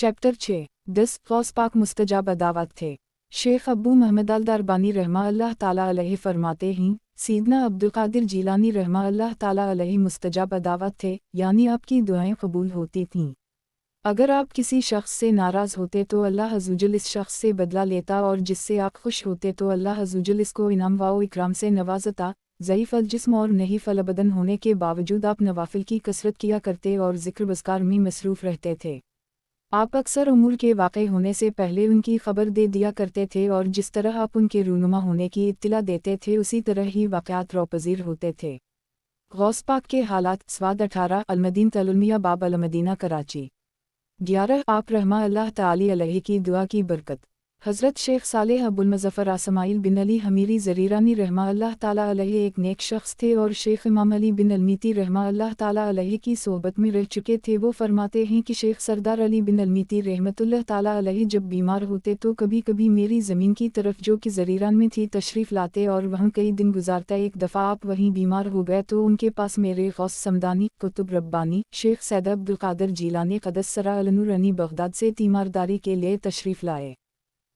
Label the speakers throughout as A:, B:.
A: Chapter 6 10 Ghaus पाक मुस्तजाब अदावत थे। शेख अब्बू महमद अल दरबानी रहमा अल्लाह ताला अलैहि फरमाते हैं, सीदना अब्दुल कादिर जीलानी रहमा अल्लाह ताला अलैहि मुस्तजाब अदावत थे, यानी आपकी दुआएं कबूल होती थीं। अगर आप किसी शख्स से नाराज़ होते तो अल्लाह अज़्ज़वजल इस शख्स से बदला लेता, और जिससे आप खुश होते तो अल्लाह अज़्ज़वजल इसको इनाम व इकराम से नवाजता। ज़ईफ़ अल जिस्म और नहीं फलबदन होने के बावजूद आप नवाफिल की कसरत किया करते और ज़िक्र बज़कार में मसरूफ़ रहते थे। आप अक्सर उमूर के वाक़ई होने से पहले उनकी खबर दे दिया करते थे, और जिस तरह आप उनके रूनुमा होने की इत्तिला देते थे उसी तरह ही वाक़यात रोपज़ीर होते थे। गौस पाक के हालात स्वाद 18 अलमदीन तलुलमिया बाब अलमदीना कराची 11 आप रहमा अल्लाह ताली अलैहि की दुआ की बरकत। हज़रत शेख सालेह अबुल मुज़फ़्फ़र आसमाइल बिन अली हमीरी ज़रीरानी रहमा अल्लाह ताला अलैहि एक नेक शख्स थे, और शेख इमाम अली बिन अलमीती रहमा अल्लाह ताला अलैहि की सोहबत में रह चुके थे। वो फरमाते हैं कि शेख सरदार अली बिन अलमीती रहमतुल्लाह ताला अलैहि जब बीमार होते तो कभी कभी मेरी ज़मीन की तरफ जो कि ज़रीरान में थी तशरीफ़ लाते और वहाँ कई दिन गुजारता। एक दफ़ा आप वहीं बीमार हो गए तो उनके पास मेरे गौस समदानी कुतुब रब्बानी शेख सैयद अब्दुल कादिर जीलानी क़द्दस अलनूरनी बगदाद से तीमारदारी के लिए तशरीफ़ लाए।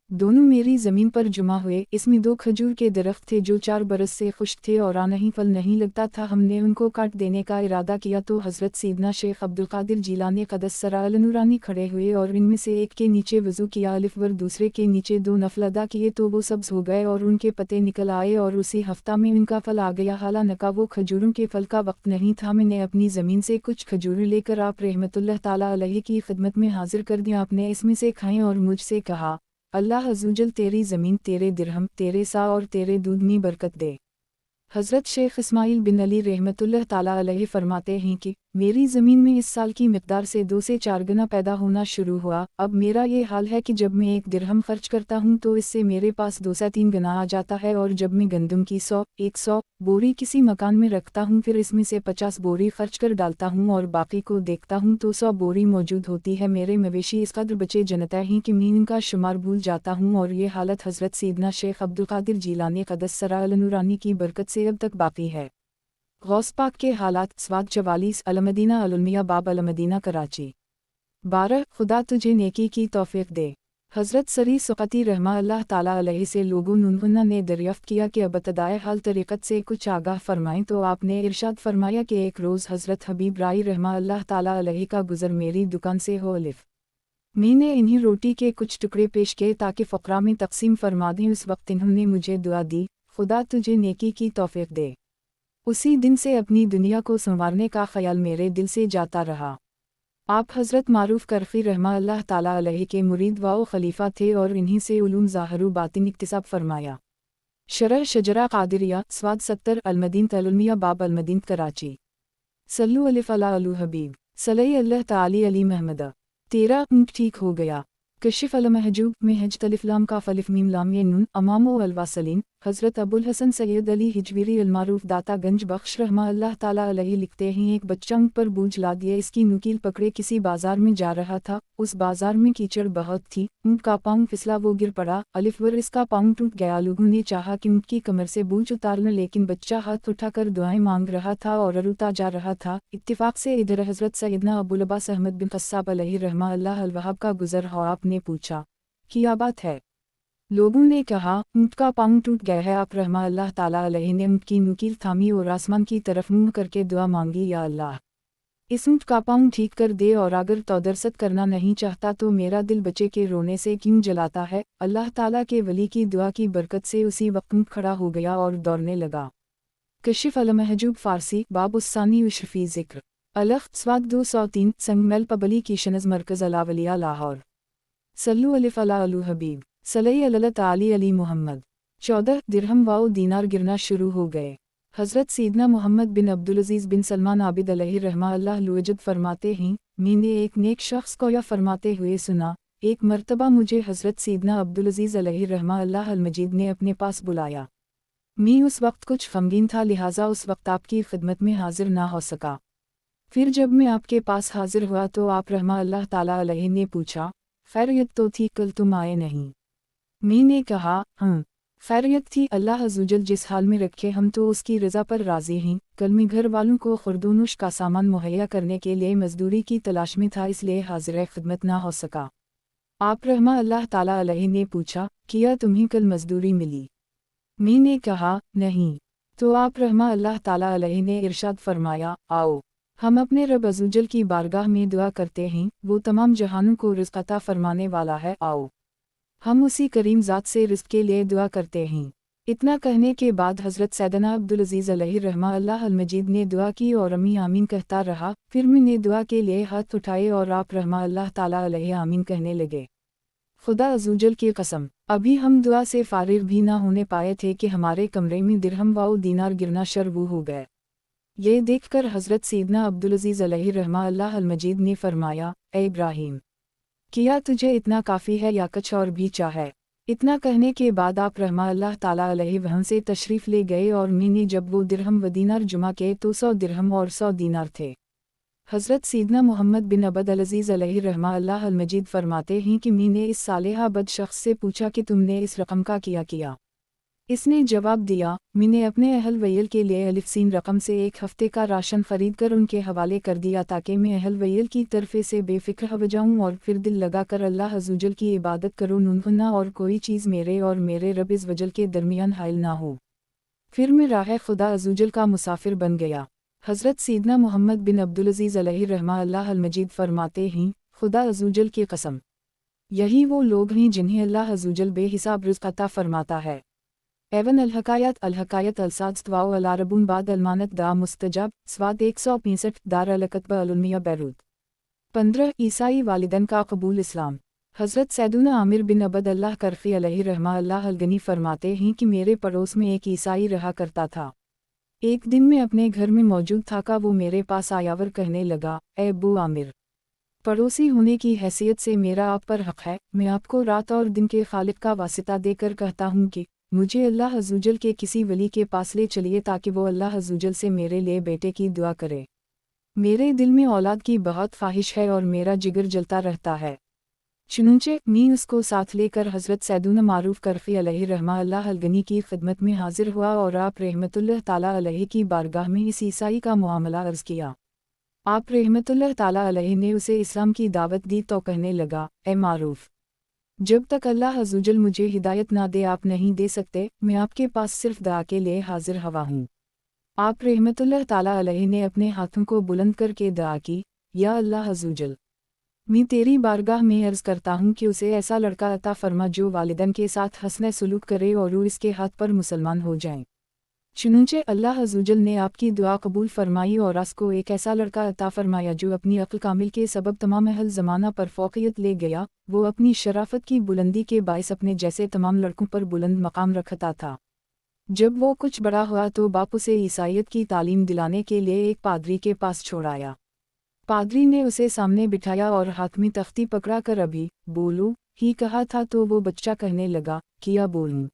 A: दोनों मेरी ज़मीन पर जुमा हुए। इसमें 2 खजूर के दरख्त थे जो 4 बरस से खुश्क थे और नहीं फल नहीं लगता था। हमने उनको काट देने का इरादा किया तो हज़रत सीदना शेख अब्दुल कादिर जीलानी क़द्दस अलनूरानी खड़े हुए और इनमें से एक के नीचे वज़ू किया, अलिफ़ दूसरे के नीचे 2 नफ़ल अदा किए तो वो सब्ज़ हो गए और उनके पत्ते निकल आए और उसी हफ्ता में उनका फल आ गया। हालांकि वो खजूरों के फल का वक्त नहीं था। मैंने अपनी ज़मीन से कुछ खजूरें लेकर आप रहमतुल्लाह ताला अलैहि की खिदमत में हाजिर कर दिया। आपने इसमें से खाएं और मुझसे कहा, अल्लाह अज़्ज़वजल तेरी ज़मीन, तेरे दिरहम, तेरे सा और तेरे दूध में बरकत दे। हज़रत शेख इस्माइल बिन अली रहमतुल्लाह ताला अलैहि फरमाते हैं कि मेरी ज़मीन में इस साल की मिक़दार से 2 से 4 गुना पैदा होना शुरू हुआ। अब मेरा ये हाल है कि जब मैं 1 दिरहम खर्च करता हूँ तो इससे मेरे पास 2 से 3 गुना आ जाता है, और जब मैं गंदम की 100 बोरी किसी मकान में रखता हूँ फिर इसमें से 50 बोरी खर्च कर डालता हूँ और बाकी को देखता हूँ तो 100 बोरी मौजूद होती है। मेरे मवेशी इस कदर बचे जनता हैं कि मैं इनका शुमार भूल जाता हूँ, और ये हालत हज़रत सीदना शेख अब्दुल कादिर जीलानी क़द्दस अलनूरानी की बरकत से अब तक बाकी है। गौस पाक के हालात स्वाद 44 अलमदीना अलुलमिया बाब अलमदीना कराची 12 खुदा तुझे नेकी की तौफीक दे। हज़रत सरी सुक़ती रहमा अल्लाह ताला अलैहि से लोगों ने दरियाफ़्त किया कि अब इब्तदाए हाल तरीक़त से कुछ आगाह फरमाएं तो आपने इरशाद फरमाया कि एक रोज़ हज़रत हबीब राई रहमा अल्लाह ताला अलैहि का गुज़र मेरी दुकान से हो। अलिफ़ मैंने इन्हीं रोटी के कुछ टुकड़े पेश किए ताकि फ़क़रा में तक़सीम फरमा दें। उस वक्त इन्होंने मुझे दुआ दी, खुदा तुझे नेकी की तौफीक दे। उसी दिन से अपनी दुनिया को संवारने का ख्याल मेरे दिल से जाता रहा। आप हज़रत मारूफ़ करफ़ी रहमा अल्लाह ताला अलैहि के मुरीद व खलीफा थे और इन्हीं से उलूम ज़ाहिर बातिन इक्तिसाब फरमाया। शरह शजरा क़ादिरिया स्वाद 70 अलमदीन तलुलमिया बाब अलमदीन कराची सल्लु अलिफ़ अला अलू हबीब सल्लल्लाहु अल्लाह ताली अली महमद 13 ऊँट ठीक हो गया। कशिफ़ अल महजूब में हज तलिफ़लाम का फ़लिफ़ मीम लाम ये नून अमामो अलवासलीन। हज़रत अबुल हसन सैयद अली हिजवीरी अलमारूफ दाता गंज बख्श रहमा अल्लाह ताला अलैहि लिखते हैं, एक बच्चा ऊँट पर बूझ ला दिए, इसकी नुकील पकड़े किसी बाजार में जा रहा था। उस बाजार में कीचड़ बहुत थी, ऊँट का पाँव फिसला, वो गिर पड़ा, अलिफ़ इसका पाँव टूट गया। लोगों ने चाहा कि ऊँट की कमर से बूझ उतार लें, लेकिन बच्चा हाथ उठाकर दुआएं मांग रहा था और रोता जा रहा था। इत्तिफ़ाक़ से इधर हज़रत सैयदना अबुल अब्बास अहमद बिन क़स्साब अलैहि रहमा अल्लाह अल वहाब का गुज़र हो। आपने पूछा, क्या बात है? लोगों ने कहा, ऊँट का पाँव टूट गया है। आप रहमा अल्लाह ताला अलैहि ने ऊँट की नुकील थामी और आसमान की तरफ मुँह करके दुआ मांगी, या अल्लाह इस ऊँट का पाँव ठीक कर दे, और अगर तो दरसत करना नहीं चाहता तो मेरा दिल बच्चे के रोने से क्यों जलाता है। अल्लाह ताला के वली की दुआ की बरकत से उसी वक्त ऊँट खड़ा हो गया और दौड़ने लगा। कशिफ़ अल महजूब फ़ारसी बाब उस्सानी उशफ़ी ज़िक्र अलख्त स्वाद 203 संगमेल पबली कीशनज़ मरकज़ अलावलिया लाहौर सल्लु अलिफ़ अला अलू हबीब सल्लल्लाहु अलैहि ताली अली मुहम्मद 14 दिरहम व दीनार गिरना शुरू हो गए। हज़रत सीदना मोहम्मद बिन अब्दुल अज़ीज़ बिन सलमान आबिद अलैहि रहमा अल्लाह लुअजद फरमाते हैं, मैंने एक नेक शख्स को यह फरमाते हुए सुना, एक मर्तबा मुझे हज़रत सीदना अब्दुल अज़ीज़ अलैहि रहमा अल्लाह अल मजीद ने अपने पास बुलाया। मैं उस वक्त कुछ ग़मगीन था, लिहाजा उस वक्त आपकी खिदमत में हाजिर ना हो सका। फिर जब मैं आपके पास हाजिर हुआ तो आप रहमा अल्लाह ताला अलैहि ने पूछा, खैरियत तो थी, कल तुम आए नहीं? मैंने कहा, हाँ। खैरियत थी, अल्लाह अज़्ज़वजल जिस हाल में रखे हम तो उसकी रज़ा पर राज़ी हैं। कल मैं घर वालों को खुर्दोनुश का सामान मुहैया करने के लिए मजदूरी की तलाश में था, इसलिए हाजिर खिदमत ना हो सका। आप रहमा अल्लाह ताला अलैहि ने पूछा, किया तुम्हें कल मजदूरी मिली? मैंने कहा, नहीं। तो आप रहमा अल्लाह ताला अलैहि ने इरशाद फरमाया, आओ हम अपने रब अज़्ज़वजल की बारगाह में दुआ करते हैं, वो तमाम जहानों को रिज़्क़ अता फरमाने वाला है। आओ हम उसी करीम ज़ात से रिज़्क़ के लिए दुआ करते हैं। इतना कहने के बाद हज़रत सैयदना अब्दुल अज़ीज़ अलैहि रहमा अल्लाह अल मजीद ने दुआ की और अमी आमीन कहता रहा। फिर मैंने दुआ के लिए हाथ उठाए और आप रहमा अल्लाह ताला अलैहि आमीन कहने लगे। खुदा अज़्ज़वजल की कसम, अभी हम दुआ से फारिग भी ना होने पाए थे कि हमारे कमरे में दिरहम व दीनार गिरना शुरू हो गए। ये देखकर हज़रत सैयदना अब्दुल अज़ीज़ अलैहि रहमा अल्लाह अल मजीद ने फरमाया, ए इब्राहीम, किया तुझे इतना काफ़ी है या कुछ और भी चाहे? इतना कहने के बाद आप रहमा अल्लाह ताला अलैहि वहाँ से तशरीफ़ ले गए और मैंने जब वो दिरहम व दीनार जुमा के तो 100 दिरहम और 100 दीनार थे। हज़रत सैयदना मोहम्मद बिन अब्द अल अज़ीज़ अलैहि रहमा अल्लाह अल मजीद फरमाते हैं कि मैंने इस सालेहा बद शख्स से पूछा कि तुमने इस रकम का किया? इसने जवाब दिया, मैंने अपने अहल वैल के लिए अलिफ सीन रकम से एक हफ्ते का राशन खरीद कर उनके हवाले कर दिया ताकि मैं अहल वैल की तरफ़े से बेफ़िक्र हो जाऊँ और फिर दिल लगा कर अल्लाह अज़्ज़वजल की इबादत करूँ, ना और कोई चीज़ मेरे और मेरे रब अज़्ज़वजल के दरमियान हाइल ना हो। फिर मैं राह खुदा अज़्ज़वजल का मुसाफिर बन गया। हज़रत सैयदना मोहम्मद बिन अब्दुल अज़ीज़ अलैहि रहमा अल्लाह अल मजीद फरमाते हैं, खुदा अज़्ज़वजल की कसम, यही वो लोग हैं जिन्हें अल्लाह अज़्ज़वजल बेहिसाब रिज़्क़ अता फरमाता है। एवन अलहकायत अलसादस्तवाओ अलारबून बाद अलमानत दा मुस्तजाब स्वाद 165 दार अलकतबा अलुमिया बैरूत 15 ईसाई वालिदैन का कबूल इस्लाम। हज़रत सैयदना आमिर बिन अब्द अल्लाह करफ़ी अलैहि रहमा अल्लाह अलगनी फरमाते हैं कि मेरे पड़ोस में एक ईसाई रहा करता था। एक दिन मैं अपने घर में मौजूद था का वो मेरे पास आयावर कहने लगा, ए अबू आमिर, पड़ोसी होने की हैसियत से मेरा आप पर हक़ है। मैं आपको रात और दिन के खालिक का वासिता देकर कहता हूँ कि मुझे अल्लाह अज़्ज़वजल के किसी वली के पास ले चलिए ताकि वो अल्लाह अज़्ज़वजल से मेरे लिए बेटे की दुआ करे। मेरे दिल में औलाद की बहुत ख्वाहिश है और मेरा जिगर जलता रहता है। चुनंचे मैं उसको साथ लेकर हज़रत सैयदना मारूफ करफ़ी अलैहि रहमा अल्लाह अलगनी की खिदमत में हाजिर हुआ और आप रहमतुल्लाह ताला अलैहि की बारगाह में इस ईसाई का मामला अर्ज़ किया। आप रहमतुल्लाह ताला अलैहि ने उसे इस्लाम की दावत दी तो कहने लगा, ए मारूफ, जब तक अल्लाह अज़्ज़वजल मुझे हिदायत ना दे आप नहीं दे सकते। मैं आपके पास सिर्फ दुआ के लिए हाजिर हवा हूँ। आप रहमतुल्लाह ताला अलैहि ने अपने हाथों को बुलंद करके दुआ की, या अल्लाह अज़्ज़वजल, मैं तेरी बारगाह में अर्ज़ करता हूँ कि उसे ऐसा लड़का अता फरमा जो वालिदैन के साथ हस्न सलूक करे और वो इसके हाथ पर मुसलमान हो जाएं। चुनंचे अल्लाह अज़्ज़वजल ने आपकी दुआ कबूल फरमाई और उसको एक ऐसा लड़का अता फरमाया जो अपनी अक्ल कामिल के सबब तमाम अहल ज़माना पर फ़ौक़ियत ले गया। वो अपनी शराफ़त की बुलंदी के बाइस अपने जैसे तमाम लड़कों पर बुलंद मकाम रखता था। जब वो कुछ बड़ा हुआ तो बाप उसे ईसाइयत की तालीम दिलाने के लिए एक पादरी के पास छोड़ाया। पादरी ने उसे सामने बिठाया और हाथ में तख्ती पकड़ा कर अभी बोलो ही कहा था तो वो बच्चा कहने लगा, किया बोलूं?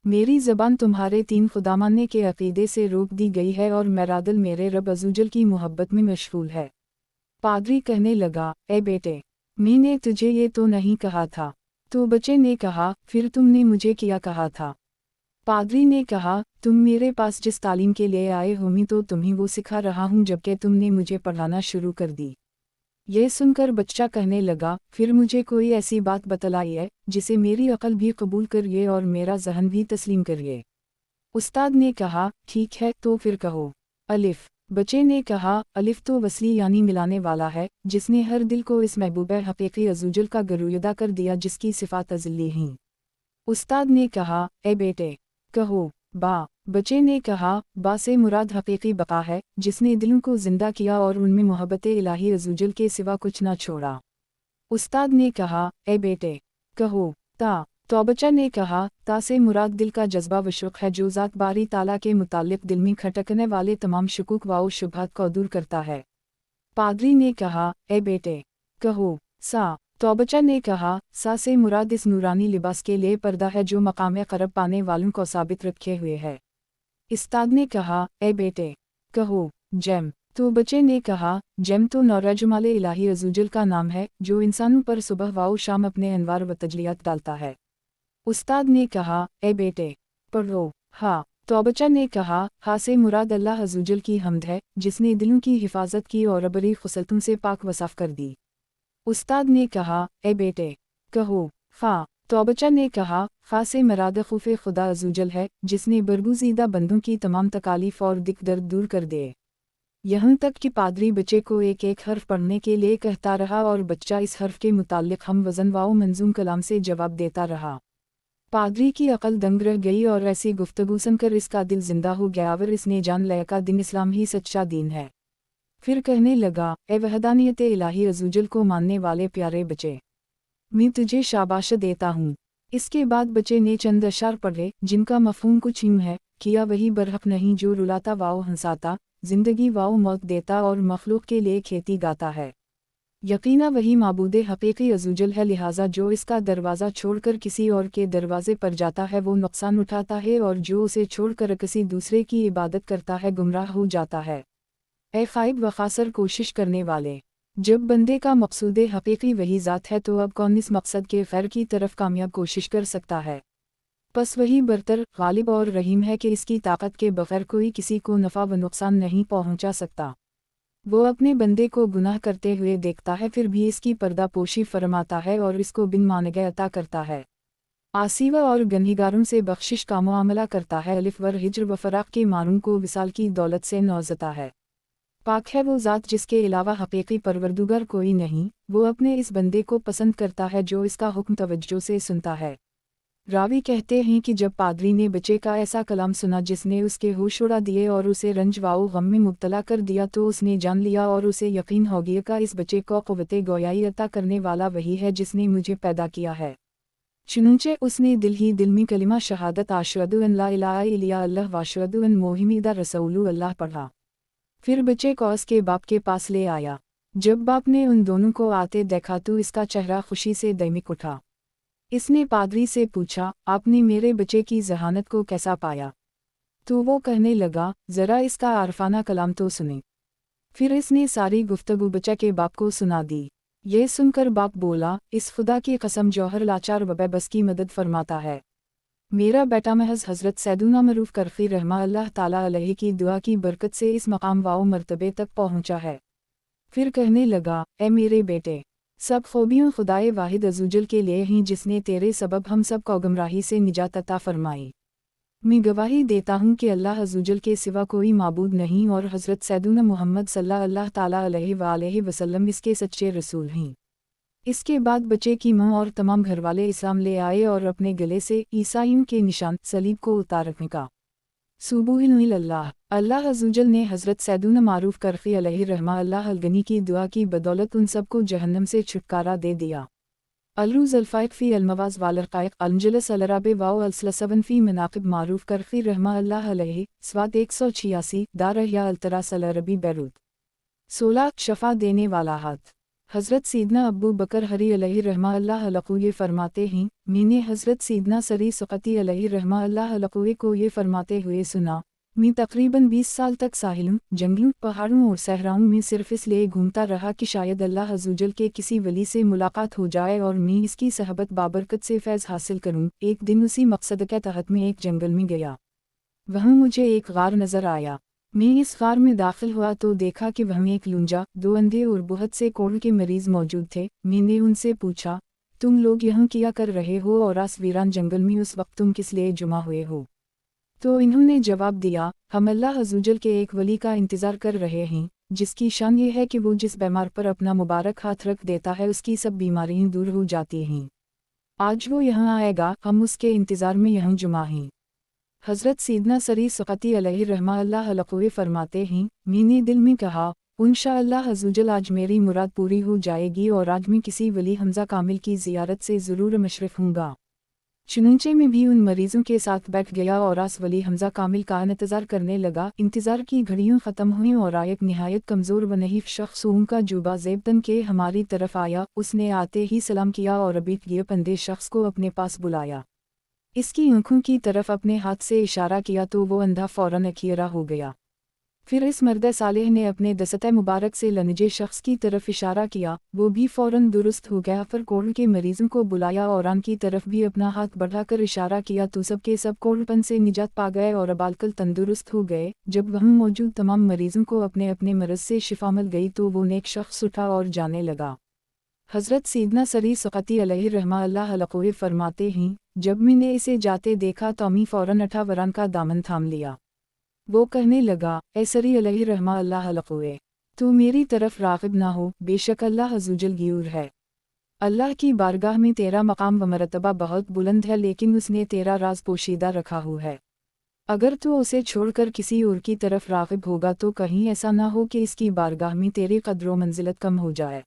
A: मेरी ज़बान तुम्हारे तीन खुदा मानने के अक़ीदे से रोक दी गई है और मेरा दिल मेरे रब अज़्ज़वजल की मोहब्बत में मशगूल है। पादरी कहने लगा, ए बेटे, मैंने तुझे ये तो नहीं कहा था। तो बच्चे ने कहा, फिर तुमने मुझे क्या कहा था? पादरी ने कहा, तुम मेरे पास जिस तालीम के लिए आए हो मैं तो तुम्हें वो सिखा रहा हूँ जबकि तुमने मुझे पढ़ाना शुरू कर दी। ये सुनकर बच्चा कहने लगा, फिर मुझे कोई ऐसी बात बतलाइए जिसे मेरी अक़ल भी कबूल करिए और मेरा ज़हन भी तस्लीम करिए। उस्ताद ने कहा, ठीक है तो फिर कहो। अलिफ। बच्चे ने कहा, अलिफ तो वसली यानी मिलाने वाला है, जिसने हर दिल को इस महबूब हक़ीक़ी अज़्ज़वजल का गरूयदा कर दिया जिसकी सिफ़ात अज़ली हैं। उस्ताद ने कहा, ए बेटे, कहो बा। बच्चे ने कहा, बा से मुराद हक़ीक़ी बका है, जिसने दिलों को ज़िंदा किया और उनमें मोहब्बत इलाही अज़्ज़वजल के सिवा कुछ ना छोड़ा। उस्ताद ने कहा, ए बेटे, कहो ता। तो बच्चा ने कहा, ता से मुराद दिल का जज्बा व शुक है जो ज़ात बारी ताला के मुताल्लिक़ दिल में खटकने वाले तमाम शुकूक व शुबहात को दूर करता है। पादरी ने कहा, ए बेटे, कहो सा। तो बच्चा ने कहा, सा से मुराद इस नूरानी लिबास के लिए पर्दा है जो मकाम क़रब पाने वालों को साबित रखे हुए है। उस्ताद ने कहा, ए बेटे, कहो जैम। तो बच्चे ने कहा, जैम तो नौरजुमाले इलाही अज़्ज़वजल का नाम है जो इंसानों पर सुबह व शाम अपने अनवार व तजलियात डालता है। उस्ताद ने कहा, ए बेटे, पढ़ो। हाँ। तो बच्चा ने कहा, हाँ से मुराद अल्लाह अज़्ज़वजल की हम्द है, जिसने दिलों की हिफाजत की और बड़ी खुसलतों से पाक वसाफ कर दी। उस्ताद ने कहा, ए बेटे, कहो, फ़ा। तो बच्चा ने कहा, फ़ा से मुराद खौफ़े खुदा अज़्ज़वजल है, जिसने बरगुज़ीदा बंदों की तमाम तकालीफ और दिक दर्द दूर कर दे। यहाँ तक कि पादरी बच्चे को एक एक हर्फ पढ़ने के लिए कहता रहा और बच्चा इस हर्फ के मुताल्लिक़ हम वज़न वाओ मंजूम कलाम से जवाब देता रहा। पादरी की अकल दंग रह गई और ऐसी गुफ्तगू सुनकर इसका दिल जिंदा हो गया और इसने जान लिया का दिन इस्लाम ही सच्चा दीन है। फिर कहने लगा, ए वहदानियत इलाही अज़्ज़वजल को मानने वाले प्यारे बच्चे, मैं तुझे शाबाश देता हूँ। इसके बाद बच्चे ने चंद अशार पढ़े, जिनका मफ़हूम कुछ यूँ है, किया वही बरहक नहीं जो रुलाता वाओ हंसाता, जिंदगी वाओ मौत देता और मखलूक के लिए खेती गाता है। यकीना वही माबूद हकीकी अज़्ज़वजल है, लिहाजा जो इसका दरवाज़ा छोड़कर किसी और के दरवाज़े पर जाता है वो नुकसान उठाता है, और जो उसे छोड़कर किसी दूसरे की इबादत करता है गुमराह हो जाता है। ए ख़ाइब व ख़ासर कोशिश करने वाले, जब बंदे का मकसूद हकीकी वही ज़ात है तो अब कौन इस मकसद के ख़ैर की तरफ कामयाब कोशिश कर सकता है। बस वही बरतर, गालिब और रहीम है कि इसकी ताकत के बग़ैर कोई किसी को नफ़ा व नुकसान नहीं पहुँचा सकता। वो अपने बंदे को गुनाह करते हुए देखता है, फिर भी इसकी पर्दा पोशी फरमाता है और इसको बिन मानगे अता करता है। आसीवा और गनहिगारों से बख्शिश का मुआमला करता है। अलिफ वर हिज्र व फ़राक़ के मानूं को विसाल की दौलत से नवाज़ता है। पाक है वो ज़ात जिसके अलावा हकीकी परवरदिगार कोई नहीं। वो अपने इस बंदे को पसंद करता है जो इसका हुक्म तवज्जो से सुनता है। रावी कहते हैं कि जब पादरी ने बच्चे का ऐसा कलाम सुना जिसने उसके होश उड़ा दिए और उसे रंज वाओ गम में मुब्तला कर दिया, तो उसने जान लिया और उसे यकीन हो गया कि इस बच्चे को क़ुव्वते गोयाई अता करने वाला वही है जिसने मुझे पैदा किया है। चुनंचे उसने दिल ही दिल में कलिमा शहादत अशहदु अन ला इलाहा इल्लल्लाह व अशहदु अन मोहम्मद रसूलुल्लाह पढ़ा। फिर बच्चे को उसके बाप के पास ले आया। जब बाप ने उन दोनों को आते देखा तो इसका चेहरा खुशी से दमिक उठा। इसने पादरी से पूछा, आपने मेरे बच्चे की जहानत को कैसा पाया? तो वो कहने लगा, ज़रा इसका आरफाना कलाम तो सुने। फिर इसने सारी गुफ्तगू बच्चे के बाप को सुना दी। ये सुनकर बाप बोला, इस खुदा की कसम जौहर लाचार व बेबस की मदद फरमाता है। मेरा बेटा महज हज़रत सैदुना मरूफ करफ़ी रहमा अल्लाह ताला अलैहि की दुआ की बरकत से इस मकाम वाओ मर्तबे तक पहुँचा है। फिर कहने लगा, ए मेरे बेटे, सब खूबियों खुदाए वाहिद अज़्ज़वजल के लिए ही जिसने तेरे सबब हम सब को गुमराही से निजात अता फरमाई। मैं गवाही देता हूँ कि अल्लाह अज़्ज़वजल के सिवा कोई माबूद नहीं और हज़रत सैदुना मुहम्मद सल्लल्लाहु ताला अलैहि वसल्लम इसके सच्चे रसूल हैं। इसके बाद बच्चे की माँ और तमाम घरवाले इस्लाम ले आए और अपने गले से ईसाइयों के निशान सलीब को उतारने का। सुबुहानल्लाह। अल्लाह अज़्ज़वजल ने हज़रत सैदुना मारूफ करफ़ी अलैहि रहमा अल्लाह अलगनी की दुआ की बदौलत उन सबको जहन्नम से छुटकारा दे दिया। अलरूज़ अल्फ़ाइक फ़ी अलमवाज़ वालरक़ाइक़ अलमजलस अलराबे वाओ अलसलसवन फ़ी मनाक़िब मारूफ करफ़ी रहमा अल्लाह अलैहि स्वात 186 दारहिया अलतरास अलरबी बैरूत 16 शफ़ा देने वाला हाथ। हज़रत सीदना अब्बू बकर हरी अलैहि रहमा अल्लाह अलक़ू ये फरमाते हैं, मैंने हज़रत सीदना सरी सुक़ती अलैहि रहमा अल्लाह अलक़ू को ये फरमाते हुए सुना, मैं तकरीबन 20 साल तक साहिलों, जंगलों, पहाड़ों और सहराओं में सिर्फ़ इसलिए घूमता रहा कि शायद अल्लाह अज़्ज़वजल के किसी वली से मुलाकात हो जाए और मैं इसकी सहबत बाबरकत से फैज़ हासिल करूँ। एक दिन उसी मकसद के तहत मैं एक जंगल में गया। वहाँ मुझे एक गार नज़र आया। मैं इस गार में दाखिल हुआ तो देखा कि वहाँ एक लूंजा, 2 अंधे और बहुत से कोढ़ के मरीज़ मौजूद थे। मैंने उनसे पूछा, तुम लोग यहाँ क्या कर रहे हो और आस वीरान जंगल में उस वक्त तुम किस लिए जुमा हुए हो? तो इन्होंने जवाब दिया, हम अल्लाह अज़्ज़वजल के एक वली का इंतज़ार कर रहे हैं, जिसकी शान ये है कि वो जिस बीमार पर अपना मुबारक हाथ रख देता है उसकी सब बीमारियाँ दूर हो जाती हैं। आज वो यहाँ आएगा, हम उसके इंतज़ार में यहाँ जुमा हैं। हज़रत सीदना सरी सुक़ती अलैहि रहमा अल्लाह अलक़ू फरमाते हैं, मैंने दिल में कहा, इंशाअल्लाह अज़्ज़वजल आज मेरी मुराद पूरी हो जाएगी और आज मैं किसी वली हमज़ा कामिल की ज़ियारत से ज़रूर मशरफ़ हूँगा। चुनंचे में भी उन मरीज़ों के साथ बैठ गया और आस वली हमज़ा कामिल का इंतज़ार करने लगा। इंतज़ार की घड़ियाँ ख़त्म हुईं और एक निहायत कमज़ोर व नहीफ़ शख्स उनका जुबा ज़ेबतन के हमारी तरफ आया। उसने आते ही सलाम किया और अबीत गिए पंदे शख्स को अपने पास बुलाया। इसकी आँखों की तरफ अपने हाथ से इशारा किया तो वो अंधा फ़ौरन अखीरा हो गया। फिर इस मर्द सालेह ने अपने दस्ते मुबारक से लनजे शख्स की तरफ इशारा किया, वो भी फ़ौरन दुरुस्त हो गया। फिर कोढ़ के मरीज़ों को बुलाया और आन की तरफ भी अपना हाथ बढ़ाकर इशारा किया तो सब के सब कोढ़पन से निजात पा गए और अबालकल तंदुरुस्त हो गए। जब वहाँ मौजूद तमाम मरीज़ों को अपने अपने मरज़ से शिफा मिल गई तो वो नेक शख्स उठा और जाने लगा। हज़रत सीदना सरी सक़ती अलैहि रहमतुल्लाह अलैहि फरमाते हैं, जब मैंने इसे जाते देखा तो मैं फ़ौरन अठा वरान का दामन थाम लिया। वो कहने लगा, ए सरी अलैहि रहमतुल्लाह अलैहि, तू मेरी तरफ राग़िब ना हो, बेशक अल्लाह अज़्ज़वजल ग़यूर है। अल्लाह की बारगाह में तेरा मकाम व मरतबा बहुत बुलंद है, लेकिन उसने तेरा राज पोशीदा रखा हुआ है। अगर तू उसे छोड़कर किसी और की तरफ राग़िब होगा तो कहीं ऐसा ना हो कि इसकी बारगाह में तेरी क़द्र व मंजिलत कम हो जाए।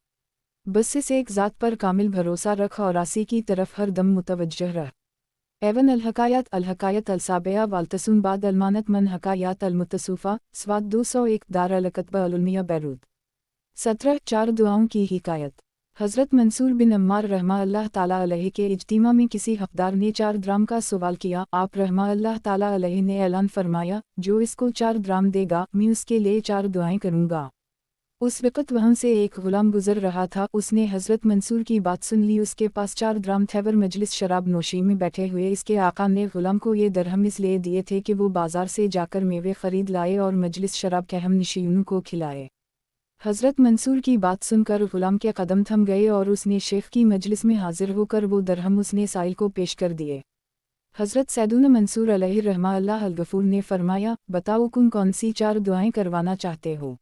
A: बस इस एक ज़ात पर कामिल भरोसा रख और आसी की तरफ हर दम मुतवज्जह रह। एवन अलहकायत अलसाबिया वालतसुन बाद अलमानत मन हकायात अलमुतसूफ़ा स्वाद 201 दार अलकतबा अलुलमिया बैरूत। 17 दुआओं की हिकायत। हज़रत मंसूर बिन अम्मार रहमतुल्लाह ताला अलैहि के इज्तिमा में किसी हक़दार ने 4 द्राम का सवाल किया। आप रहमतुल्लाह ताला अलैहि ने ऐलान फरमाया, जो इसको 4 द्राम देगा मैं उसके लिए 4 दुआएं करूँगा। उस वक़्त वहाँ से एक ग़ुलाम गुज़र रहा था, उसने हज़रत मंसूर की बात सुन ली। उसके पास 4 द्राम थे। वर मजलिस शराब नोशी में बैठे हुए इसके आका ने ग़ुलाम को ये दरहम इसलिए दिए थे कि वो बाज़ार से जाकर मेवे ख़रीद लाए और मजलिस शराब के हम नशीनों को खिलाए। हज़रत मंसूर की बात सुनकर ग़ुलाम के कदम थम गए और उसने शेख की मजलिस में हाजिर होकर वो दरहम उसने साइल को पेश कर दिए। हज़रत सैयदुना मंसूर अलैहि रहमतुल्लाह अल-गफ़ूर ने फ़रमाया, बताओ कौन सी 4 दुआएं करवाना चाहते हो?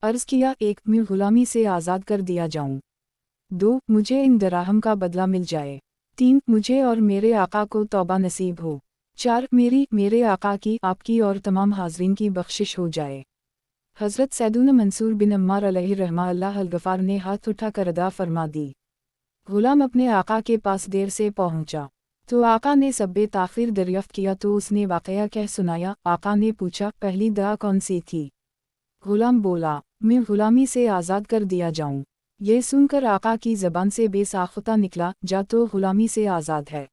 A: अर्ज़ किया, 1 मैं ग़ुलामी से आज़ाद कर दिया जाऊँ। 2 मुझे इन दराहम का बदला मिल जाए। 3 मुझे और मेरे आका को तौबा नसीब हो। 4 मेरे आका की, आपकी और तमाम हाज़रीन की बख्शिश हो जाए। हज़रत सैयदुना मंसूर बिन अम्मार अलैहि रहमतुल्लाह अल-गफ़ार ने हाथ उठाकर अदा फरमा दी। ग़ुलाम अपने आका के पास देर से पहुँचा तो आका ने सब्बे ताख़ीर दरियाफ़्त किया तो उसने वाक़या कह सुनाया। आका ने पूछा, पहली दुआ कौन सी थी? ग़ुलाम बोला, मैं ग़ुलामी से आज़ाद कर दिया जाऊँ। ये सुनकर आका की ज़बान से बेसाख्ता निकला, जा तो ग़ुलामी से आज़ाद है।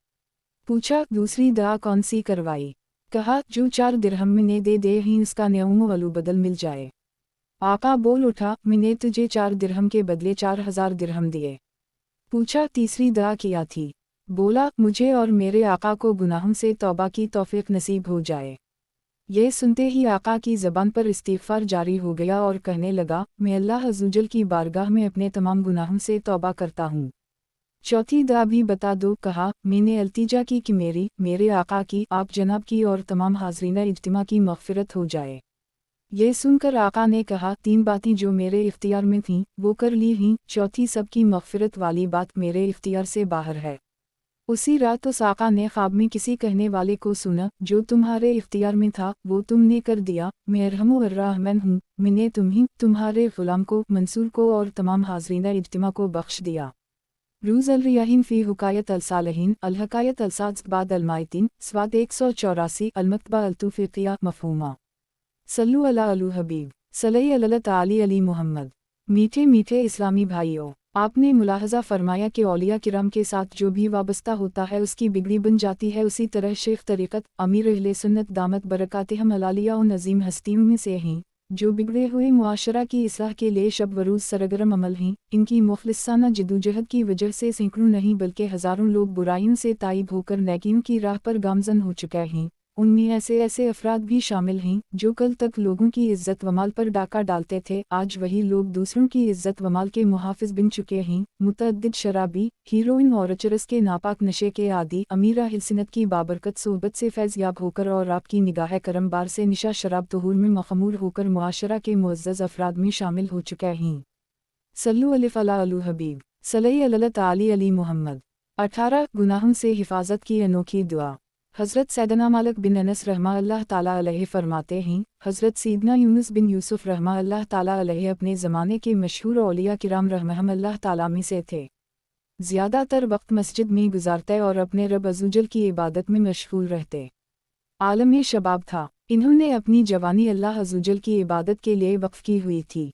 A: पूछा, दूसरी दुआ कौन सी करवाई? कहा, जो 4 दिरहम मैंने दे ही उसका न्यौम वलू बदल मिल जाए। आका बोल उठा, मैंने तुझे 4 दिरहम के बदले 4000 दिरहम दिए। पूछा, तीसरी दुआ किया थी? बोला, मुझे और मेरे आका को गुनाहों से तौबा की तौफ़ीक़ नसीब हो जाए। ये सुनते ही आका की ज़बान पर इस्तिग़फ़ार जारी हो गया और कहने लगा, मैं अल्लाह अज़्ज़वजल की बारगाह में अपने तमाम गुनाहों से तौबा करता हूँ। चौथी दुआ भी बता दो। कहा, मैंने अल्तिजा की कि मेरे आका की, आप जनाब की और तमाम हाज़रीन इज्तिमा की मग़फ़िरत हो जाए। ये सुनकर आका ने कहा, 3 बातें जो मेरे इख्तियार में थीं वो कर ली हैं, चौथी सबकी मग़फ़िरत वाली बात मेरे इख्तियार से बाहर है। उसी रात उस आका ने ख्वाब में किसी कहने वाले को सुना, जो तुम्हारे इख्तियार में था वो तुमने कर दिया। मैं अरहम अर्रहमान हूँ, मैंने तुम्हारे ग़ुलाम को, मंसूर को और तमाम हाज़रीन इज्तिमा को बख्श दिया। रूज़ अल-रियाहीन फ़ी हुकायत अल-सालिहीन अल-हकायत अल-साज़ बाद अल-माइतीन स्वाद 184 अल-मक्तबा अल-तूफ़ीक़िया मफ़हूमा। सल्लु अला अलू हबीब सल्लल्लाहु अलैहि अली मुहम्मद। मीठे मीठे इस्लामी भाइयों, आपने मुलाहज़ा फरमाया कि औलिया किराम के साथ जो भी वाबस्ता होता है उसकी बिगड़ी बन जाती है। उसी तरह शेख तरीक़त अमीर अहले सुन्नत दामत बरकातिहम अलालिया उन अज़ीम हस्तियों में से हैं जो बिगड़े हुए मुआशरा की इस्लाह के लिए शब वरूज़ सरगर्म अमल हैं। इनकी मुखलिसाना जद्दोजहद की वजह से सैकड़ों नहीं बल्कि हज़ारों लोग बुराइयों से ताइब होकर नेकियों की राह पर गामज़न हो चुके हैं। उनमें ऐसे अफराद भी शामिल हैं जो कल तक लोगों की इज़्ज़त वमाल पर डाका डालते थे, आज वही लोग दूसरों की इज़्ज़त वमाल के मुहाफ़िज़ बन चुके हैं। मुतअद्दिद शराबी, हीरोइन और चरस के नापाक नशे के आदि अमीर हिलसिनत की बाबरकत सोहबत से फैज़ याब होकर और आपकी निगाह करम बार से निशा शराब तहूर में मखमूर होकर मुआशरा के मुअज़्ज़ज़ अफराद में शामिल हो चुके हैं। सल्लु अला अलू हबीब सल्लल्लाहु अलैहि मुहम्मद। 18 गुनाहों से हिफाजत की अनोखी दुआ। हज़रत सैयदना मालिक बिन अनस रहमतुल्लाह ताला अलैहि फरमाते हैं, हज़रत सैयदना यूनुस बिन यूसुफ़ रहमतुल्लाह ताला अलैहि अपने ज़माने के मशहूर औलिया किराम रहमतुल्लाह ताला में से थे। ज़्यादातर वक्त मस्जिद में गुजारते और अपने रब अज़्ज़वजल की इबादत में मशगूल रहते। आलम शबाब था, इन्होंने अपनी जवानी अल्लाह अज़्ज़वजल की इबादत के लिए वक्फ़ की हुई थी।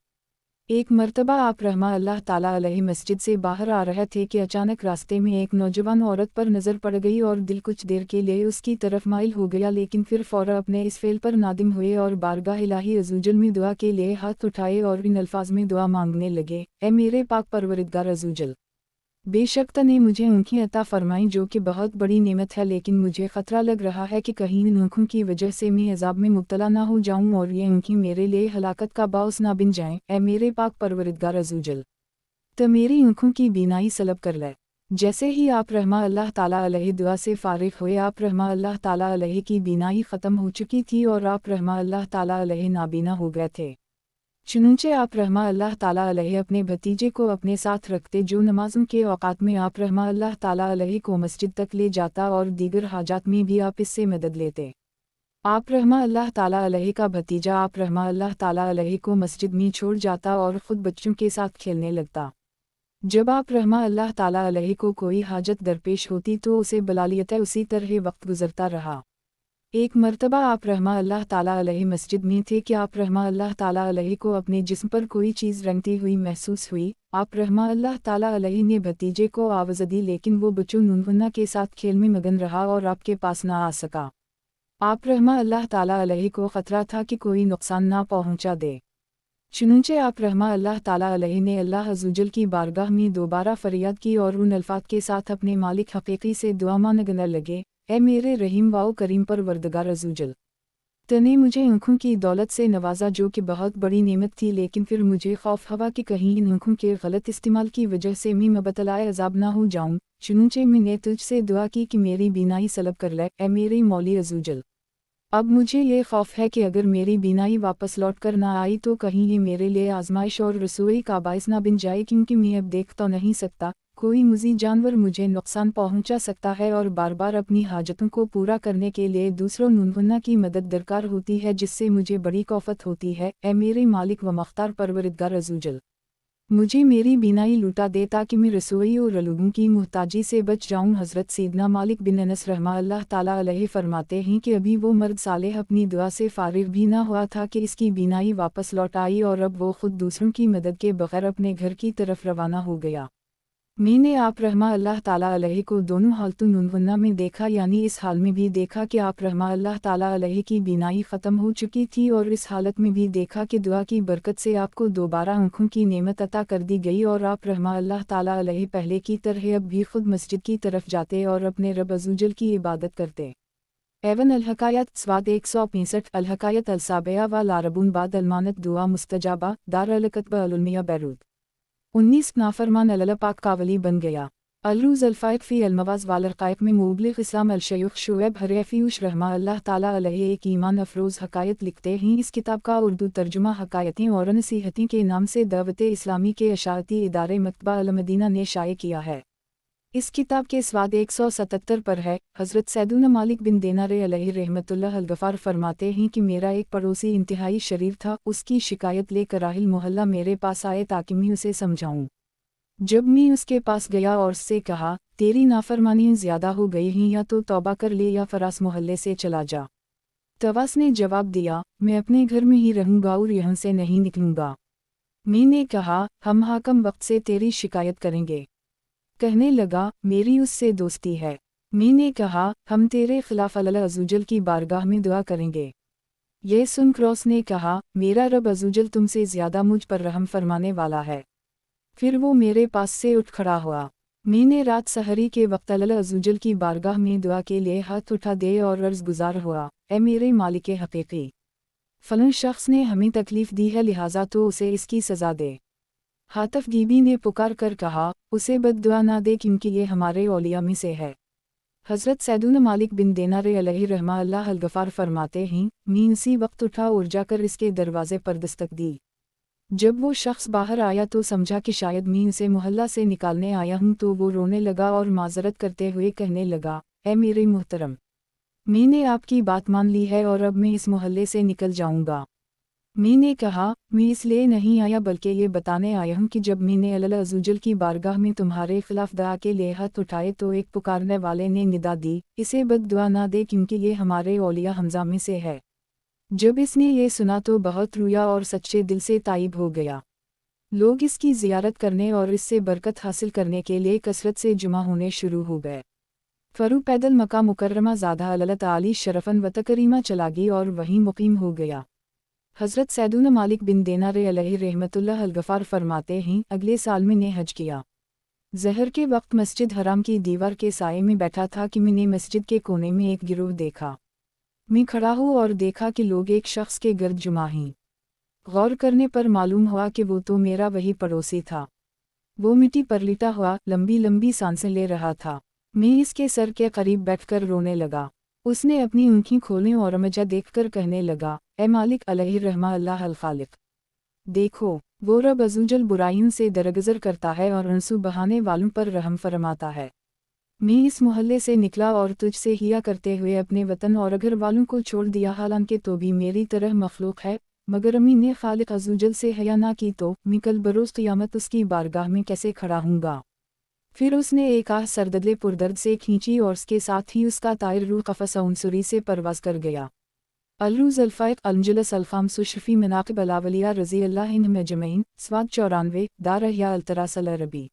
A: ایک مرتبہ آپ رحمہ اللہ تعالیٰ علیہ مسجد سے باہر آ رہے تھے کہ اچانک راستے میں ایک نوجوان عورت پر نظر پڑ گئی اور دل کچھ دیر کے لیے اس کی طرف مائل ہو گیا، لیکن پھر فوراً اپنے اس فعل پر نادم ہوئے اور بارگاہ الہی عزوجل میں دعا کے لیے ہاتھ اٹھائے اور ان الفاظ میں دعا مانگنے لگے: اے میرے پاک پروردگار عزوجل، بے شک تو نے مجھے آنکھیں عطا فرمائیں جو کہ بہت بڑی نعمت ہے، لیکن مجھے خطرہ لگ رہا ہے کہ کہیں ان آنکھوں کی وجہ سے میں عذاب میں مبتلا نہ ہو جاؤں اور یہ آنکھیں میرے لیے ہلاکت کا باعث نہ بن جائیں۔ اے میرے پاک پروردگار عزوجل، تو میری آنکھوں کی بینائی سلب کر لے۔ جیسے ہی آپ رحمہ اللہ تعالیٰ علیہ دعا سے فارغ ہوئے، آپ رحمہ اللہ تعالیٰ علیہ کی بینائی ختم ہو چکی تھی اور آپ رحمہ اللہ تعالیٰ علیہ نابینا ہو گئے تھے۔ چنانچہ آپ رحمہ اللہ تعالیٰ علیہ اپنے بھتیجے کو اپنے ساتھ رکھتے، جو نمازوں کے اوقات میں آپ رحمہ اللہ تعالیٰ علیہ کو مسجد تک لے جاتا اور دیگر حاجات میں بھی آپ اس سے مدد لیتے۔ آپ رحمہ اللہ تعالیٰ علیہ کا بھتیجا آپ رحمہ اللہ تعالیٰ علیہ کو مسجد میں چھوڑ جاتا اور خود بچوں کے ساتھ کھیلنے لگتا۔ جب آپ رحمہ اللہ تعالیٰ علیہ کو کوئی حاجت درپیش ہوتی تو اسے بلا لیتے، اسی طرح وقت گزرتا رہا۔ ایک مرتبہ آپ رحمہ اللہ تعالیٰ علیہ مسجد میں تھے کہ آپ رحمہ اللہ تعالیٰ علیہ کو اپنے جسم پر کوئی چیز رنگتی ہوئی محسوس ہوئی۔ آپ رحمہ اللہ تعالیٰ علیہ نے بھتیجے کو آواز دی، لیکن وہ بچوں ننھنا کے ساتھ کھیل میں مگن رہا اور آپ کے پاس نہ آ سکا۔ آپ رحمہ اللہ تعالیٰ علیہ کو خطرہ تھا کہ کوئی نقصان نہ پہنچا دے، چنانچہ آپ رحمہ اللہ تعالیٰ علیہ نے اللہ عزوجل کی بارگاہ میں دوبارہ فریاد کی اور ان الفاظ کے ساتھ اپنے مالک حقیقی سے دعا مانگنے لگے: اے میرے رحیم و کریم پروردگار عزوجل، تو نے مجھے آنکھوں کی دولت سے نوازا جو کہ بہت بڑی نعمت تھی، لیکن پھر مجھے خوف ہوا کہ کہیں ان آنکھوں کے غلط استعمال کی وجہ سے میں مبتلا عذاب نہ ہو جاؤں۔ چنانچہ میں نے تجھ سے دعا کی کہ میری بینائی سلب کر لے، اے میرے مولی عزوجل۔ اب مجھے یہ خوف ہے کہ اگر میری بینائی واپس لوٹ کر نہ آئی تو کہیں یہ میرے لیے آزمائش اور رسوائی کا باعث نہ بن جائے، کیونکہ میں اب دیکھ تو نہیں سکتا، کوئی مزید جانور مجھے نقصان پہنچا سکتا ہے اور بار بار اپنی حاجتوں کو پورا کرنے کے لیے دوسروں ننھنا کی مدد درکار ہوتی ہے، جس سے مجھے بڑی کوفت ہوتی ہے۔ اے میرے مالک و مختار پروردگار عزوجل، مجھے میری بینائی لوٹا دے تاکہ میں رسوائی اور لوگوں کی محتاجی سے بچ جاؤں۔ حضرت سیدنا مالک بن انس رحمہ اللہ تعالیٰ علیہ فرماتے ہیں کہ ابھی وہ مرد صالح اپنی دعا سے فارغ بھی نہ ہوا تھا کہ اس کی بینائی واپس لوٹ آئی اور اب وہ خود دوسروں کی مدد کے بغیر اپنے گھر کی طرف روانہ ہو گیا۔ میں نے آپ رحمہ اللہ تعالیٰ علیہ کو دونوں حالتوں ننھنا میں دیکھا، یعنی اس حال میں بھی دیکھا کہ آپ رحمہ اللہ تعالیٰ علیہ کی بینائی ختم ہو چکی تھی، اور اس حالت میں بھی دیکھا کہ دعا کی برکت سے آپ کو دوبارہ آنکھوں کی نعمت عطا کر دی گئی، اور آپ رحمہ اللہ تعالیٰ علیہ پہلے کی طرح اب بھی خود مسجد کی طرف جاتے اور اپنے رب عزوجل کی عبادت کرتے۔ ایون الحکایت سواد 165 الحکایت السابعہ والاربعون بعد المانت دعا مستجابہ دار الکتب العلمیہ بیروت 19 نافرمان اللہ پاک کا ولی بن گیا۔ الروز الفائق فی المواز والرقائق میں مبلغ اسلام الشیخ شعیب حریفیوش رحمہ اللہ تعالیٰ علیہ ایک ایمان افروز حکایت لکھتے ہیں۔ اس کتاب کا اردو ترجمہ حکایتیں اور نصیحتیں کے نام سے دعوت اسلامی کے اشاعتی ادارے مکتبہ المدینہ نے شائع کیا ہے۔ اس کتاب کے سواد 177 پر ہے۔ حضرت سیدنا مالک بن دینار علیہ رحمۃ اللہ الغفار فرماتے ہیں کہ میرا ایک پڑوسی انتہائی شریر تھا، اس کی شکایت لے کر اہل محلہ میرے پاس آئے تاکہ میں اسے سمجھاؤں۔ جب میں اس کے پاس گیا اور اس سے کہا تیری نافرمانیاں زیادہ ہو گئی ہیں، یا تو توبہ کر لے یا فراس محلے سے چلا جا۔ تواس نے جواب دیا میں اپنے گھر میں ہی رہوں گا اور یہاں سے نہیں نکلوں گا۔ میں نے کہا ہم حاکم وقت سے تیری شکایت کریں گے۔ کہنے لگا میری اس سے دوستی ہے۔ میں نے کہا ہم تیرے خلاف اللہ عزوجل کی بارگاہ میں دعا کریں گے۔ یہ سن کر اس نے کہا میرا رب عزوجل تم سے زیادہ مجھ پر رحم فرمانے والا ہے۔ پھر وہ میرے پاس سے اٹھ کھڑا ہوا۔ میں نے رات سحری کے وقت اللہ عزوجل کی بارگاہ میں دعا کے لیے ہاتھ اٹھا دے اور عرض گزار ہوا اے میرے مالک حقیقی، فلاں شخص نے ہمیں تکلیف دی ہے، لہٰذا تو اسے اس کی سزا دے۔ حاتف گیبی نے پکار کر کہا اسے بد دعا نہ دے کیونکہ یہ ہمارے اولیاء میں سے ہے۔ حضرت سیدنا مالک بن دینار علیہ رحمہ اللہ الغفار فرماتے ہیں میں اسی وقت اٹھا اور جا کر اس کے دروازے پر دستک دی۔ جب وہ شخص باہر آیا تو سمجھا کہ شاید میں اسے محلہ سے نکالنے آیا ہوں، تو وہ رونے لگا اور معذرت کرتے ہوئے کہنے لگا اے میرے محترم، میں نے آپ کی بات مان لی ہے اور اب میں اس محلے سے نکل جاؤں گا۔ میں نے کہا میں اس لیے نہیں آیا بلکہ یہ بتانے آیا ہوں کہ جب میں نے اللہ عزوجل کی بارگاہ میں تمہارے خلاف دعا کے لیے ہاتھ اٹھائے تو ایک پکارنے والے نے ندا دی اسے بد دعا نہ دے کیونکہ یہ ہمارے اولیاء حمزہ میں سے ہے۔ جب اس نے یہ سنا تو بہت رویا اور سچے دل سے تائب ہو گیا۔ लोग इसकी ज़ियारत करने और इससे बरकत हासिल करने के लिए कसरत से जुमा होने शुरू हो गए। फरू पैदल मक्का मुकर्रमा ज़ादा अलत आली शरफन व तकरीमा चला गई और वहीं मुकीम हो गया। हज़रत सैदुना मालिक बिन दिनार अलैहि रहमतुल्लाह अल-गफ़ार फरमाते हैं, अगले साल मैंने हज किया। ज़हर के वक्त मस्जिद हराम की दीवार के साए में बैठा था कि मैंने मस्जिद के कोने में एक गिरोह देखा। मैं खड़ा हूँ और देखा कि लोग एक शख्स के गर्द जुमा हैं। गौर करने पर मालूम हुआ कि वो तो मेरा वही पड़ोसी था। वो मिट्टी पर लिटा हुआ लंबी लंबी सांसें ले रहा था। मैं इसके सर के करीब बैठकर रोने लगा। उसने अपनी आँखें खोलीं और मुझे देखकर कहने लगा, ए मालिक अलैहि रहमा अल्लाह अल खालिक, देखो, वो रब अज़्ज़वजल बुराइयों से दरगुज़र करता है और आंसू बहाने वालों पर रहम फरमाता है। मैं इस मोहल्ले से निकला और तुझसे हिया करते हुए अपने वतन और घर वालों को छोड़ दिया, हालांकि तो भी मेरी तरह मखलूक है, मगर अम्मी ने खालिक अज़्ज़वजल से हया ना की तो मैं कल बरोज़ क़यामत उसकी बारगाह में कैसे खड़ा हूँगा। फिर उसने एक आह सरदले पुरदर्द से खींची और उसके साथ ही उसका तायर रूह क़फ़स उनसुरी से परवाज़ कर गया। अलरूज़ अल्फ़ाइक अलजलस अल्फ़ाम सुशफ़ी मनाक़िब अलावलिया रज़ी अल्लाह अन्हुम अजमईन स्वाद 94 दार अहया अल-तरासल अरबी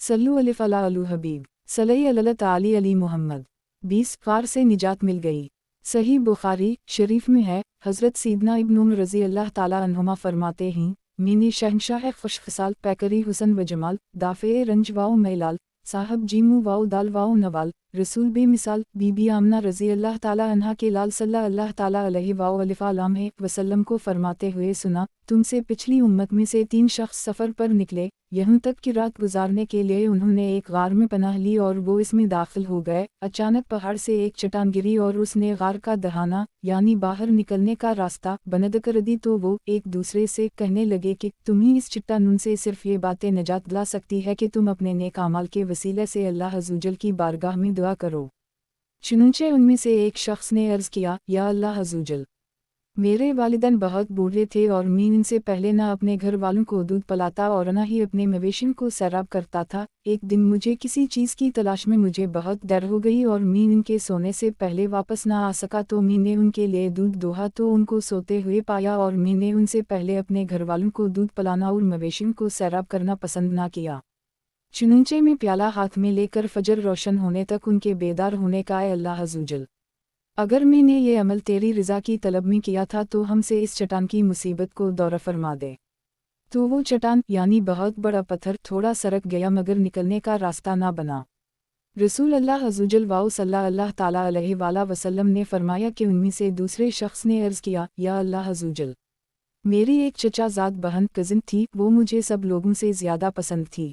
A: सल्लु अलिफ़ अला अलू हबीब सल्लल्लाहु अलैहि ताली अली मोहम्मद 20 फ़ार से निजात मिल गई। सही बुखारी शरीफ में है, हज़रत सीदना इब्न उमर रज़ी अल्लाह ताला अन्हुमा फरमाते हैं, मैंने शहंशाह खुशफ़साल पैकरी हुसन व जमाल दाफ़े रंज वाओ मैलाल साहब जीमू वाओ दाल वाओ नवाल रसूल बेमिसाल बीबी आमना रज़ी अल्लाह ताला अन्हा के लाल सल्लल्लाहु ताला अलैहि वसल्लम को फरमाते हुए सुना, तुमसे पिछली उम्मत में से 3 शख्स सफ़र पर निकले, यहाँ तक कि रात गुजारने के लिए उन्होंने एक गार में पनाह ली और वो इसमें दाखिल हो गए। अचानक पहाड़ से एक चट्टान गिरी और उसने गार का दहाना यानी बाहर निकलने का रास्ता बंद कर दी, तो वो एक दूसरे से कहने लगे कि तुम्हें इस चट्टान से सिर्फ ये बातें निजात दिला सकती है कि तुम अपने नेक अमाल के वसीले से अल्लाह अज़्ज़वजल की बारगाह में दुआ करो। चुनंचे उनमें से एक शख्स ने अर्ज़ किया, या अल्लाह अज़्ज़वजल, मेरे वालिदैन बहुत बूढ़े थे और मैं इनसे पहले न अपने घर वालों को दूध पिलाता और न ही अपने मवेशियों को सैराब करता था। एक दिन मुझे किसी चीज़ की तलाश में मुझे बहुत देर हो गई और मैं इनके सोने से पहले वापस न आ सका, तो मैंने उनके लिए दूध दोहा तो उनको सोते हुए पाया और मैंने उनसे पहले अपने घर वालों को दूध पिलाना और मवेशियों को सैराब करना पसंद न किया। चुनंचे में प्याला हाथ में लेकर फजर रोशन होने तक उनके बेदार होने का है अल्लाह अज़्ज़वजल, अगर मैंने ये अमल तेरी रज़ा की तलब में किया था तो हमसे इस चट्टान की मुसीबत को दौर फरमा दे। तो वो चट्टान यानी बहुत बड़ा पत्थर थोड़ा सरक गया मगर निकलने का रास्ता ना बना। रसूल अल्लाह अज़्ज़वजल वाओ सल्लल्लाहु ताला अलैहि वसल्लम ने फरमाया कि उनमें से दूसरे शख्स ने अर्ज़ किया, या अल्लाह अज़्ज़वजल, मेरी एक चचाज़ाद बहन कज़िन थी, वो मुझे सब लोगों से ज़्यादा पसंद थी।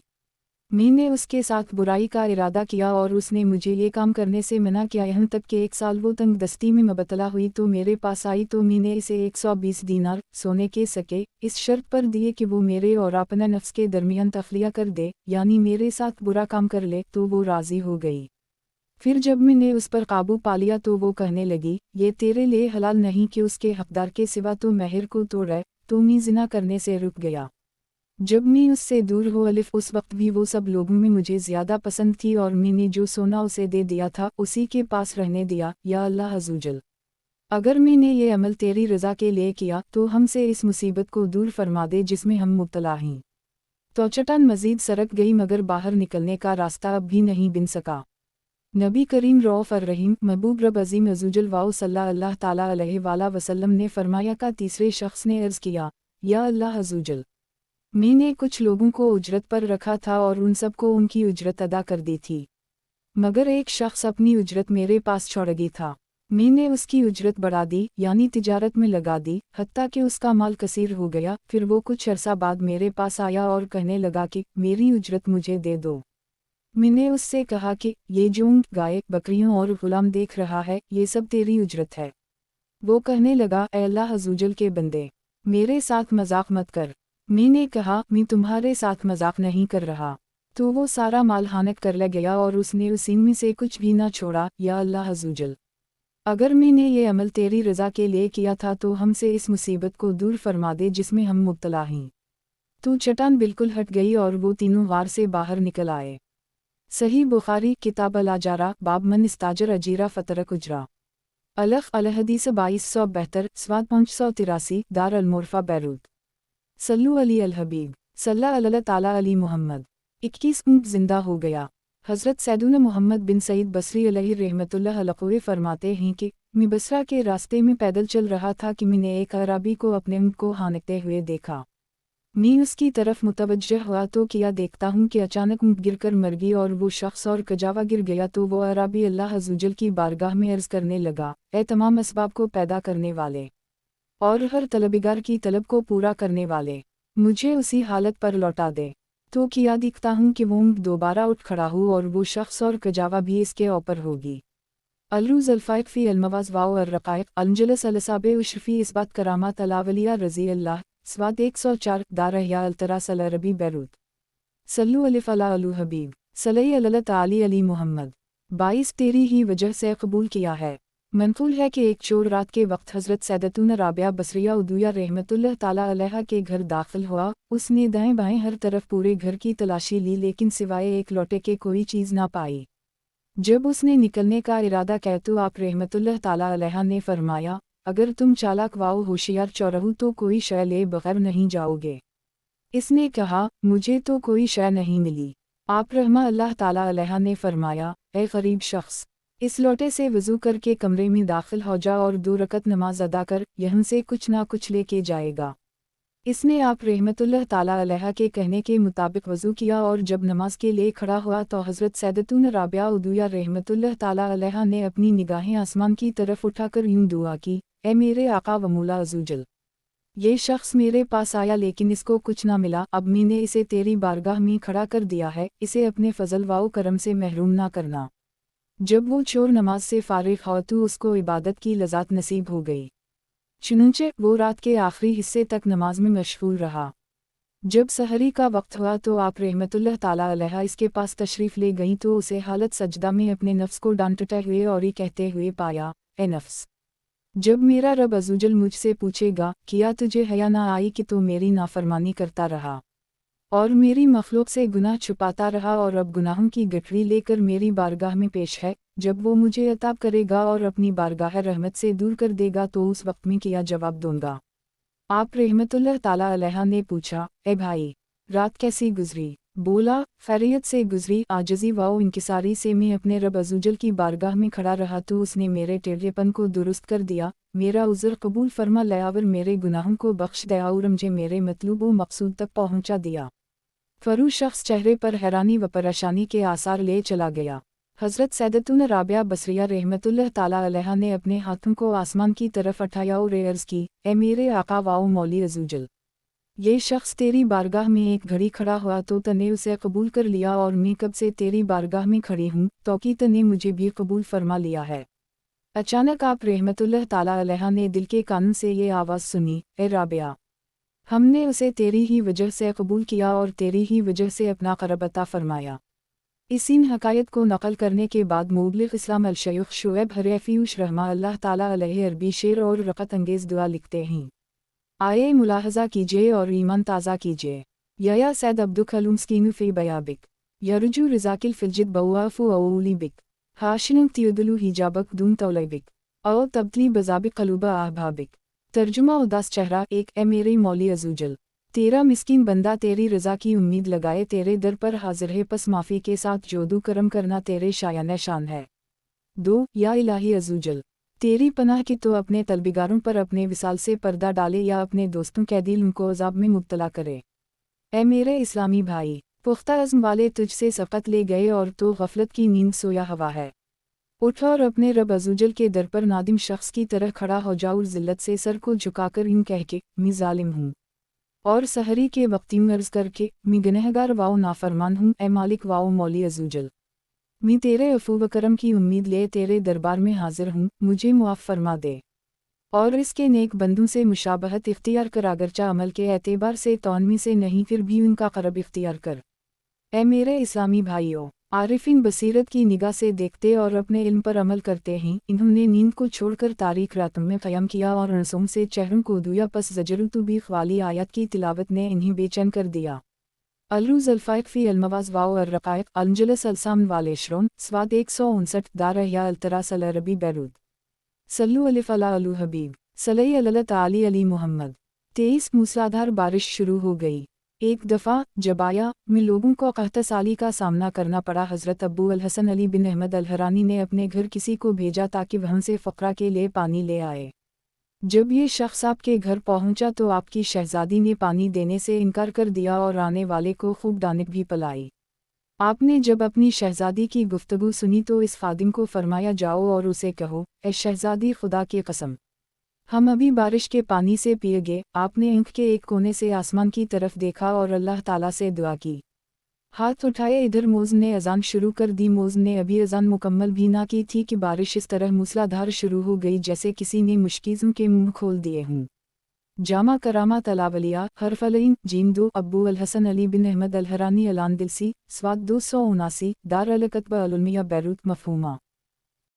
A: मैंने उसके साथ बुराई का इरादा किया और उसने मुझे ये काम करने से मना किया, यहाँ तक कि एक साल वो तंग दस्ती में मुबतला हुई तो मेरे पास आई, तो मैंने इसे 120 दीनार सोने के सके इस शर्त पर दिए कि वो मेरे और अपने नफ्स के दरमियान तखलिया कर दे, यानी मेरे साथ बुरा काम कर ले, तो वो राज़ी हो गई। फिर जब मैंने उस पर काबू पा लिया तो वो कहने लगी, ये तेरे लिए हलाल नहीं कि उसके हकदार के सिवा तो महर को तोड़े, तो मैं ज़िना करने से रुक गया। जब मैं उससे दूर हो अलिफ उस वक्त भी वो सब लोगों में मुझे ज़्यादा पसंद थी और मैंने जो सोना उसे दे दिया था उसी के पास रहने दिया। या अल्लाह अज़्ज़वजल, अगर मैंने ये अमल तेरी रज़ा के लिए किया तो हमसे इस मुसीबत को दूर फरमा दे जिसमें हम मुब्तला हैं। तो चट्टान मज़ीद सरक गई मगर बाहर निकलने का रास्ता अब भी नहीं बन सका। नबी करीम रऊफ़ अर्रहीम महबूब रब अज़ीम अज़्ज़वजल वाओ सल्लल्लाहु ताला अलैहि वसल्लम ने फरमाया का तीसरे शख्स ने अर्ज़ किया, या अल्लाह अज़्ज़वजल, मैंने कुछ लोगों को उजरत पर रखा था और उन सबको उनकी उजरत अदा कर दी थी, मगर एक शख्स अपनी उजरत मेरे पास छोड़ गई था। मैंने उसकी उजरत बढ़ा दी यानी तिजारत में लगा दी, हत्ता कि उसका माल कसीर हो गया। फिर वो कुछ अरसा बाद मेरे पास आया और कहने लगा कि मेरी उजरत मुझे दे दो। मैंने उससे कहा कि ये जो ऊँट गाय बकरियों और गुलाम देख रहा है ये सब तेरी उजरत है। वो कहने लगा, ऐ अल्लाह अज़्ज़वजल के बंदे, मेरे साथ मजाक मत कर। मैंने कहा, मैं तुम्हारे साथ मजाक नहीं कर रहा। तो वो सारा माल हानक कर ले गया और उसने उसी में से कुछ भी ना छोड़ा। या अल्लाह अज़्ज़वजल, अगर मैंने ये अमल तेरी रज़ा के लिए किया था तो हमसे इस मुसीबत को दूर फरमा दे जिसमें हम मुब्तला हैं। तो चट्टान बिल्कुल हट गई और वो तीनों वार से बाहर निकल आए। सही बुखारी किताब अल-अजारा बाब मन इस्ताजर अजीरा फ़तरक उजरा अलख अल-हदीस 2272 स्वाद 583 दार अल-मुरफ़ा बैरूत सल्लु अली अल-हबीब सल्ला अल्लाह ताला अली मोहम्मद। 21 ऊँट जिंदा हो गया। हज़रत सैयदुना मोहम्मद बिन सईद बसरी अलैहि रहमतुल्लाह अलैहि फरमाते हैं कि मैं बसरा के रास्ते में पैदल चल रहा था कि मैंने एक अराबी को अपने ऊँट को हांकते हुए देखा। मैं उसकी तरफ मुतवज्जह हुआ तो क्या देखता हूँ कि अचानक ऊँट गिरकर मर गई और वो शख्स और कजावा गिर गया। तो वो अराबी अल्लाह अज़्ज़वजल की बारगाह में अर्ज़ करने लगा, ए तमाम असबाब को पैदा करने वाले और हर तलबगार की तलब को पूरा करने वाले, मुझे उसी हालत पर लौटा दे। तो क्या दिखता हूँ कि वो ऊँट दोबारा उठ खड़ा हो और वो शख्स और कजावा भी इसके ऊपर होगी। अलरूज़ अल्फ़ाइक फ़ी अलमवाज़ वाओ अर्रक़ाइक़ अलजलस अलसाबे उशफ़ी इसबात करामात अलावलिया रज़ी अल्लाह स्वाद 104 दारहिया अल्तरास अलअरबी बैरूत। सल्लु अलिफ़ अला अलू हबीब सल्लल्लाहु अलैहि ताली अली मोहम्मद। 22 तेरी ही वजह से कबूल किया है। मनक़ूल है कि एक चोर रात के वक्त हज़रत सैयदतुना राबिया बसरिया उदुया रहमतुल्लाह ताला अलैहा के घर दाखिल हुआ। उसने दाएं बाएं हर तरफ पूरे घर की तलाशी ली लेकिन सिवाय एक लोटे के कोई चीज़ ना पाई। जब उसने निकलने का इरादा किया तो आप रहमतुल्लाह ताला अलैहा ने फरमाया, अगर तुम चालाक वाओ होशियार चौरहू तो कोई शय ले बगैर नहीं जाओगे। इसने कहा, मुझे तो कोई शय नहीं मिली। आप रहमा अल्लाह ताला अलैहा ने फरमाया, ए गरीब शख्स, इस लोटे से वज़ू करके कमरे में दाखिल हो जा और 2 रकत नमाज अदा कर, यहाँ से कुछ ना कुछ लेके जाएगा। इसने आप रहमतुल्लाह ताला अलैहा के कहने के मुताबिक वज़ू किया और जब नमाज के लिए खड़ा हुआ तो हज़रत सैयदतुना राबिया उदुया रहमतुल्लाह ताला अलैहा ने अपनी निगाहें आसमान की तरफ उठाकर यूं दुआ की, ए मेरे आका व मौला अज़्ज़वजल, ये शख्स मेरे पास आया लेकिन इसको कुछ ना मिला। अब मैंने इसे तेरी बारगाह में खड़ा कर दिया है, इसे अपने फजल वाओ करम से महरूम ना करना। जब वो चोर नमाज से फारिग हो तो उसको इबादत की लज़्ज़त नसीब हो गई। चुनंचे वो रात के आखिरी हिस्से तक नमाज में मशगूल रहा। जब सहरी का वक्त हुआ तो आप रहमतुल्लाह ताला अलैहा इसके पास तशरीफ़ ले गईं तो उसे हालत सजदा में अपने नफ्स को डांटते हुए और ये कहते हुए पाया, ए नफ्स, जब मेरा रब अज़्ज़वजल मुझसे पूछेगा, किया तुझे हया ना आई कि तू मेरी नाफरमानी करता रहा और मेरी मखलूक से गुनाह छुपाता रहा और अब गुनाहों की गठरी लेकर मेरी बारगाह में पेश है। जब वो मुझे अताब करेगा और अपनी बारगाह रहमत से दूर कर देगा तो उस वक्त में क्या जवाब दूंगा। आप रहमतुल्लाह ताला अलैहा ने पूछा, ए भाई, रात कैसी गुजरी? बोला, खैरियत से गुजरी। आजिज़ी वाओ इंकिसारी से मैं अपने रब अज़्ज़वजल की बारगाह में खड़ा रहा तो उसने मेरे टेढ़ेपन को दुरुस्त कर दिया, मेरा उज़्र कबूल फरमा लिया और मेरे गुनाहों को बख्श दिया और मुझे मेरे मतलूब व मकसूद तक पहुँचा दिया। फरू शख्स चेहरे पर हैरानी व परेशानी के आसार ले चला गया। हज़रत सैयदतुना राबिया बसरिया रहमतुल्लाह ताला अलैहा ने अपने हाथों को आसमान की तरफ उठाया और अर्ज़ की, ए मेरे आका वाओ मौली अज़्ज़वजल, ये शख्स तेरी बारगाह में एक घड़ी खड़ा हुआ तो तने उसे कबूल कर लिया और मैं कब से तेरी बारगाह में खड़ी हूँ तो कि तने मुझे भी कबूल फरमा लिया है। अचानक आप रहमतुल्लाह ताला अलैहा ने दिल के कान से ये आवाज़ सुनी, ए राबिया, हमने उसे तेरी ही वजह से कबूल किया और तेरी ही वजह से अपना क़रब अता फरमाया। इस इन हकायत को नकल करने के बाद मुबलिग़ इस्लाम अल-शयूख़ शुएब हरैफ़ीउश रहमा अल्लाह ताला अलैहि अरबी शेर और रक़त अंगेज़ दुआ लिखते हैं। आए मुलाहज़ा कीजिए और ईमान ताज़ा कीजिए। या सैद अब्दुल खलूम स्कीनु फ़ी बयाबिक यरजू रिज़ाकिल फ़िलजिद बउआफ़ु अऊली बिक हाशिनुम तियुदलु हिजाबक दून तौलैबिक औ तब्तली बज़ाबिक क़लूबा आहबाबिक। तर्जुमा उदास चेहरा। एक, ए मेरे मौली अज़्ज़वजल, तेरा मिस्कीन बंदा तेरी रज़ा की उम्मीद लगाए तेरे दर पर हाजिर है, पस माफ़ी के साथ जोदू करम करना तेरे शायान शान है। 2, या इलाही अज़्ज़वजल, तेरी पनाह की तो अपने तलबिगारों पर अपने विसाल से पर्दा डाले या अपने दोस्तों कैदिल उनको अज़ाब में मुब्तला करे। ए मेरे इस्लामी भाई, पुख्ता अज़्म वाले तुझसे सबक़त ले गए और तो गफलत की नींद सोया हवा है। उठ और अपने रब अज़्ज़वजल के दर पर नादिम शख्स की तरह खड़ा हो जा और ज़िल्लत से सर को झुकाकर यूं कह के, मैं ज़ालिम हूँ, और सहरी के वक्त यूं अर्ज़ करके, मैं गुनहगार वाओ नाफरमान हूँ, ए मालिक वाओ मौली अज़्ज़वजल, मैं तेरे अफ़ू व करम की उम्मीद ले तेरे दरबार में हाजिर हूँ, मुझे मुआफ़ फरमा दे और इसके नेक बंदों से मुशाबहत इख्तियार कर, अगरचा अमल के एतबार से तौनमी से नहीं फिर भी उनका क़रब इख्तियार कर। ए मेरे इस्लामी भाइयों, आरिफीन बसीरत की निगाह से देखते और अपने इल्म पर अमल करते हैं। इन्होंने नींद को छोड़कर तारीख रातों में क़याम किया और रसूम से चेहरों को धोया, पस ज़जरुतुबीख वाली आयत की तिलावत ने इन्हें बेचैन कर दिया। अलरूज़ अल्फ़ाइक फ़ी अलमवाज़ वाओ अर्रक़ाइक़ अलजलस अलसाम वालेशरोन स्वाद 159 दारहिया अल्तरास अलअरबी बैरूत। सल्लु अलिफ़ अला अलू हबीब सल्लल्लाहु अलैहि ताली अली मोहम्मद। 23 मूसलाधार बारिश शुरू हो गई। ایک دفعہ جب آیا میں لوگوں کو قحط سالی کا سامنا کرنا پڑا، حضرت ابو الحسن علی بن احمد الحرانی نے اپنے گھر کسی کو بھیجا تاکہ وہاں سے فقراء کے لیے پانی لے آئے۔ جب یہ شخص آپ کے گھر پہنچا تو آپ کی شہزادی نے پانی دینے سے انکار کر دیا اور آنے والے کو خوب ڈانٹ بھی پلائی۔ آپ نے جب اپنی شہزادی کی گفتگو سنی تو اس خادم کو فرمایا، جاؤ اور اسے کہو، اے شہزادی، خدا کی قسم ہم ابھی بارش کے پانی سے پیے گے۔ آپ نے آنکھ کے ایک کونے سے آسمان کی طرف دیکھا اور اللہ تعالیٰ سے دعا کی، ہاتھ اٹھائے، ادھر موذن نے اذان شروع کر دی۔ موذن نے ابھی اذان مکمل بھی نہ کی تھی کہ بارش اس طرح موسلادھار شروع ہو گئی جیسے کسی نے مشکیزم کے منہ کھول دیے ہوں۔ جامع کرامات الاولیاء، حرف العین جیم 2، ابو الحسن علی بن احمد الحرانی الاندلسی، سواد 279، دار الکتب العلمیہ بیروت، مفہومہ۔